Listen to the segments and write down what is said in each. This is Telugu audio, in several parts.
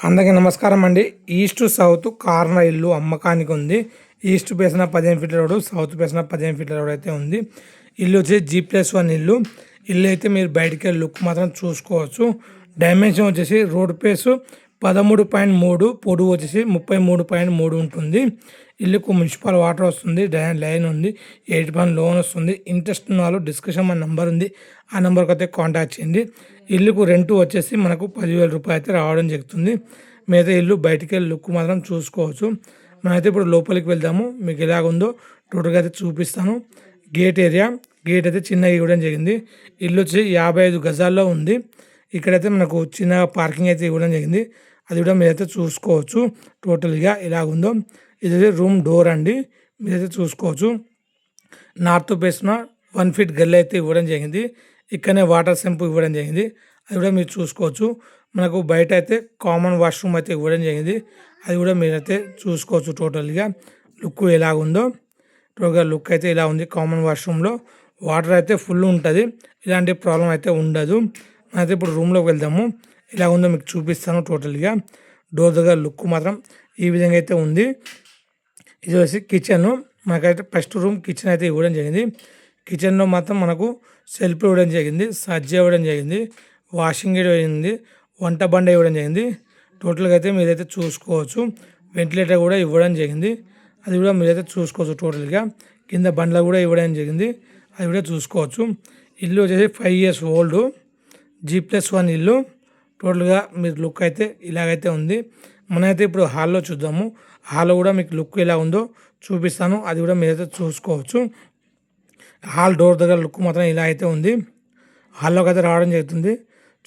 అందరికీ నమస్కారం అండి. ఈస్ట్ సౌత్ కార్నర్ ఇల్లు అమ్మకానికి ఉంది. ఈస్ట్ పేసిన 15 ఫీట్ల రోడ్డు, సౌత్ పేసిన 15 ఫీట్ల రోడ్ అయితే ఉంది. ఇల్లు వచ్చి G+1 ఇల్లు. ఇల్లు అయితే మీరు బయటికి వెళ్ళి లుక్ మాత్రం చూసుకోవచ్చు. డైమెన్షన్ వచ్చేసి రోడ్ పేసు 13.3, పొడవు వచ్చేసి 33.3 ఉంటుంది. ఇల్లుకు మున్సిపల్ వాటర్ వస్తుంది, లైన్ ఉంది, 8% లోన్ వస్తుంది. ఇంట్రెస్ట్ ఉన్న వాళ్ళు డిస్కషన్ మన నెంబర్ ఉంది, ఆ నెంబర్కి అయితే కాంటాక్ట్ చేయండి. ఇల్లుకు రెంట్ వచ్చేసి మనకు 10,000 రూపాయలు అయితే రావడం జరుగుతుంది. మీరైతే ఇల్లు బయటికి వెళ్ళి లుక్ మాత్రం చూసుకోవచ్చు. మనమైతే ఇప్పుడు లోపలికి వెళ్దాము, మీకు ఎలాగుందో టోటల్గా అయితే చూపిస్తాను. గేట్ అయితే చిన్నగా ఇవ్వడం జరిగింది. ఇల్లు వచ్చి 55 గజాల్లో ఉంది. ఇక్కడైతే మనకు చిన్న పార్కింగ్ అయితే ఇవ్వడం జరిగింది, అది కూడా మీరైతే చూసుకోవచ్చు. టోటల్గా ఎలాగుందో ఇది రూమ్ డోర్ అండి, మీరైతే చూసుకోవచ్చు. నార్త్ పేసిన 1 ఫీట్ గల్లీ అయితే ఇవ్వడం జరిగింది. ఇక్కడనే వాటర్ సెంపు ఇవ్వడం జరిగింది, అది కూడా మీరు చూసుకోవచ్చు. మనకు బయట అయితే కామన్ వాష్రూమ్ అయితే ఇవ్వడం జరిగింది, అది కూడా మీరైతే చూసుకోవచ్చు. టోటల్గా లుక్ ఎలాగుందో టోటల్గా లుక్ అయితే ఇలా ఉంది. కామన్ వాష్రూమ్లో వాటర్ అయితే ఫుల్ ఉంటుంది, ఇలాంటి ప్రాబ్లం అయితే ఉండదు. అయితే ఇప్పుడు రూమ్లోకి వెళ్దాము, ఎలా ఉందో మీకు చూపిస్తాను. టోటల్గా డోర్ దగ్గర లుక్ మాత్రం ఈ విధంగా అయితే ఉంది. ఇది వచ్చి కిచెన్. మనకైతే ఫస్ట్ రూమ్ కిచెన్ అయితే ఇవ్వడం జరిగింది. కిచెన్లో మాత్రం మనకు సెల్ఫ్ ఇవ్వడం జరిగింది, సజ్జ ఇవ్వడం జరిగింది, వాషింగ్ ఇవ్వడం, వంట బండ ఇవ్వడం జరిగింది. టోటల్గా అయితే మీరైతే చూసుకోవచ్చు. వెంటిలేటర్ కూడా ఇవ్వడం జరిగింది, అది కూడా మీరైతే చూసుకోవచ్చు. టోటల్గా కింద బండ్లు కూడా ఇవ్వడం జరిగింది, అది కూడా చూసుకోవచ్చు. ఇల్లు వచ్చేసి 5 years ఓల్డ్, G+1 ఇల్లు. టోటల్గా మీరు లుక్ అయితే ఇలాగైతే ఉంది. మనమైతే ఇప్పుడు హాల్లో చూద్దాము. హాల్లో కూడా మీకు లుక్ ఎలా ఉందో చూపిస్తాను, అది కూడా మీరైతే చూసుకోవచ్చు. హాల్ డోర్ దగ్గర లుక్ మాత్రం ఇలా అయితే ఉంది. హాల్లోకి అయితే రావడం జరుగుతుంది,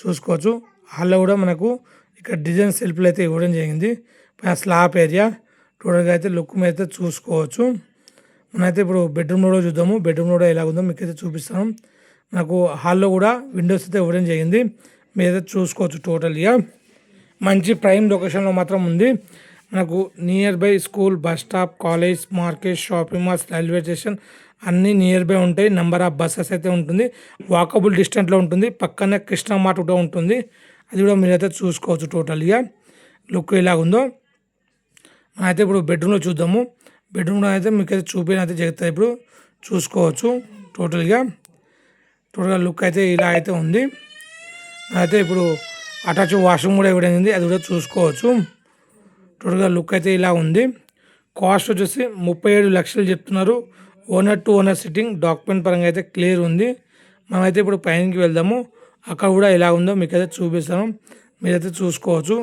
చూసుకోవచ్చు. హాల్లో కూడా మనకు ఇక్కడ డిజైన్ సెల్ఫ్లు అయితే ఇవ్వడం జరిగింది. పైన స్లాబ్ ఏరియా టోటల్గా అయితే లుక్ మీద అయితే చూసుకోవచ్చు. మనమైతే ఇప్పుడు బెడ్రూమ్లో కూడా చూద్దాము. బెడ్రూమ్లో కూడా ఎలా ఉందో మీకు అయితే చూపిస్తాను. మనకు హాల్లో కూడా విండోస్ అయితే ఇవ్వడం జరిగింది, మీరైతే చూసుకోవచ్చు. టోటల్గా మంచి ప్రైమ్ లొకేషన్లో మాత్రం ఉంది. మనకు near by school, bus stop, college, market, shopping malls, railway station అన్నీ నియర్ బై ఉంటాయి. నెంబర్ ఆఫ్ బస్సెస్ అయితే ఉంటుంది, వాకబుల్ డిస్టెంట్లో ఉంటుంది. పక్కనే కృష్ణ మార్ట్ కూడా ఉంటుంది, అది కూడా మీరైతే చూసుకోవచ్చు. టోటల్గా లుక్ ఎలా ఉందో అయితే ఇప్పుడు బెడ్రూమ్లో చూద్దాము. బెడ్రూమ్లో అయితే మీకు అయితే చూపించడం అయితే జరుగుతుంది, ఇప్పుడు చూసుకోవచ్చు. టోటల్గా లుక్ అయితే ఇలా అయితే ఉంది. అయితే ఇప్పుడు అటాచ్ వాష్రూమ్ కూడా ఇవ్వడం జరిగింది, అది కూడా చూసుకోవచ్చు. టోటల్గా లుక్ అయితే ఇలా ఉంది. కాస్ట్ వచ్చేసి 37 లక్షలు చెప్తున్నారు. Owner to owner sitting, document పరంగా అయితే క్లియర్ ఉంది. మనమైతే ఇప్పుడు పైనకి వెళ్దాము, అక్కడ కూడా ఎలా ఉందో మీకు అయితే చూపిస్తాను, మీరైతే చూసుకోవచ్చు.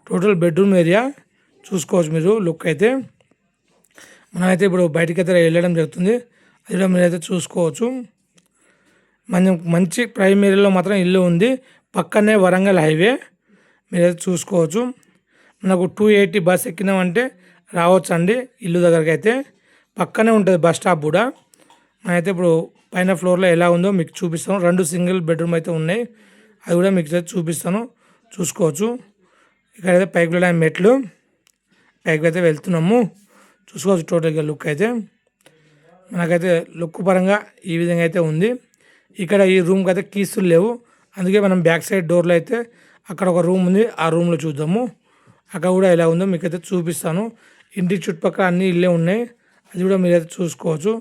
టోటల్ బెడ్రూమ్ ఏరియా చూసుకోవచ్చు మీరు లుక్ అయితే. మనమైతే ఇప్పుడు బయటికి అయితే వెళ్ళడం జరుగుతుంది, అది కూడా మీరైతే చూసుకోవచ్చు. మంచి ప్రైమ్ ఏరియాలో మాత్రం ఇల్లు ఉంది. పక్కనే వరంగల్ హైవే, మీరైతే చూసుకోవచ్చు. మనకు 280 బస్ ఎక్కినామంటే రావచ్చు అండి ఇల్లు దగ్గరికి. అయితే పక్కనే ఉంటుంది బస్ స్టాప్ కూడా. మనమైతే ఇప్పుడు పైన ఫ్లోర్లో ఎలా ఉందో మీకు చూపిస్తాను. 2 సింగిల్ బెడ్రూమ్ అయితే ఉన్నాయి, అది కూడా మీకు చూపిస్తాను, చూసుకోవచ్చు. ఇక్కడైతే పైకి వెళ్ళడానికి మెట్లు, పైకి అయితే వెళ్తున్నాము, చూసుకోవచ్చు. టోటల్గా లుక్ అయితే మనకైతే లుక్ పరంగా ఈ విధంగా అయితే ఉంది. ఇక్కడ ఈ రూమ్కి అయితే కీసులు లేవు, అందుకే మనం బ్యాక్ సైడ్ డోర్లో అయితే అక్కడ ఒక రూమ్ ఉంది, ఆ రూమ్లో చూద్దాము. అక్కడ కూడా ఎలా ఉందో మీకైతే చూపిస్తాను. ఇంటి చుట్టుపక్కల అన్ని ఇల్లే ఉన్నాయి, అది కూడా మీరైతే చూసుకోవచ్చు.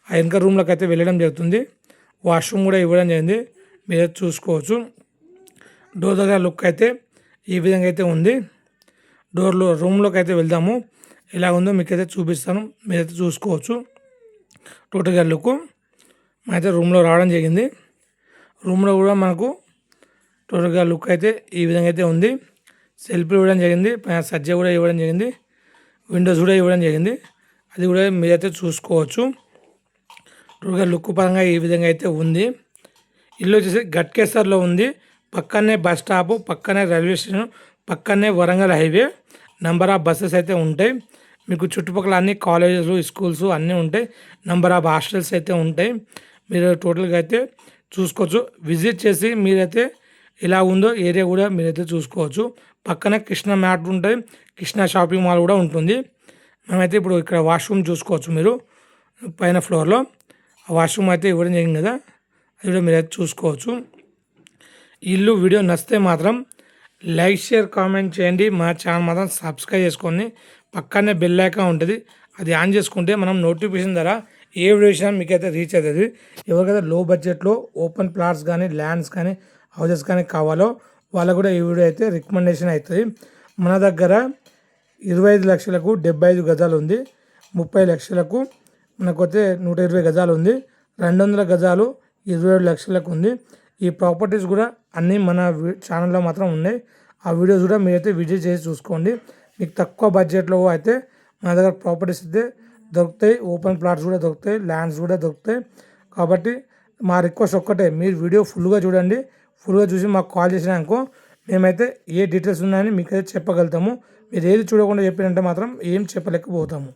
ఆ వెనక రూమ్లోకి అయితే వెళ్ళడం జరుగుతుంది. వాష్రూమ్ కూడా ఇవ్వడం జరిగింది, మీరైతే చూసుకోవచ్చు. డోర్ దగ్గర లుక్ అయితే ఈ విధంగా అయితే ఉంది. రూమ్లోకి అయితే వెళ్దాము, ఎలా ఉందో మీకైతే చూపిస్తాను, మీరైతే చూసుకోవచ్చు. టోటల్గా లుక్ మనైతే రూమ్లో రావడం జరిగింది. రూమ్లో కూడా మనకు టోటల్గా లుక్ అయితే ఈ విధంగా అయితే ఉంది. సెల్ఫ్ ఇవ్వడం జరిగింది, పైన సజ్జ కూడా ఇవ్వడం జరిగింది, విండోస్ కూడా ఇవ్వడం జరిగింది, అది కూడా మీరైతే చూసుకోవచ్చు. టోటల్గా లుక్ పరంగా ఈ విధంగా అయితే ఉంది. ఇల్లు వచ్చేసి గట్కేసర్లో ఉంది. పక్కనే బస్ స్టాపు, పక్కనే రైల్వే స్టేషన్, పక్కనే Warangal highway. Number of buses అయితే ఉంటాయి. మీకు చుట్టుపక్కల అన్ని కాలేజెస్, స్కూల్స్ అన్నీ ఉంటాయి. నెంబర్ ఆఫ్ హాస్టల్స్ అయితే ఉంటాయి. మీరు టోటల్గా అయితే చూసుకోవచ్చు. విజిట్ చేసి మీరైతే ఎలా ఉందో ఏరియా కూడా మీరైతే చూసుకోవచ్చు. పక్కనే కృష్ణ మ్యాట్ ఉంటుంది, కృష్ణ షాపింగ్ మాల్ కూడా ఉంటుంది. మనమైతే ఇప్పుడు ఇక్కడ వాష్రూమ్ చూసుకోవచ్చు మీరు పైన ఫ్లోర్లో. ఆ వాష్రూమ్ అయితే ఇవ్వడం జరిగింది కదా, అది కూడా మీరైతే చూసుకోవచ్చు. ఇల్లు వీడియో నచ్చితే మాత్రం లైక్ షేర్ కామెంట్ చేయండి. మా ఛానల్ మాత్రం సబ్స్క్రైబ్ చేసుకోండి. పక్కనే బెల్ ఐకాన్ ఉంటుంది, అది ఆన్ చేసుకుంటే మనం నోటిఫికేషన్ ద్వారా ఏ వీడియో చేసినా మీకైతే రీచ్ అవుతుంది. ఎవరికైతే లో బడ్జెట్లో ఓపెన్ ప్లాట్స్ కానీ ల్యాండ్స్ కానీ హౌసెస్ కానీ కావాలో వాళ్ళకు కూడా ఈ వీడియో అయితే రికమెండేషన్ అవుతుంది. మన దగ్గర 25 లక్షలకు 75 గజాలు ఉంది. 30 లక్షలకు మనకైతే 120 గజాలు ఉంది. 200 గజాలు 27 లక్షలకు ఉంది. ఈ ప్రాపర్టీస్ కూడా అన్నీ మన ఛానల్లో మాత్రం ఉన్నాయి. ఆ వీడియోస్ కూడా మీరైతే విజిట్ చేసి చూసుకోండి. మీకు తక్కువ బడ్జెట్లో అయితే మన దగ్గర ప్రాపర్టీస్ అయితే దొరుకుతాయి. ఓపెన్ ప్లాట్స్ కూడా దొరుకుతాయి, ల్యాండ్స్ కూడా దొరుకుతాయి. కాబట్టి మా రిక్వెస్ట్ ఒక్కటే, మీరు వీడియో ఫుల్గా చూడండి. ఫుల్గా చూసి మాకు కాల్ చేసినాకో మేమైతే ఏ డీటెయిల్స్ ఉన్నాయని మీకైతే చెప్పగలుగుతాము. మీరు ఏది చూడకుండా చెప్పినంటే మాత్రం ఏం చెప్పలేకపోతాము.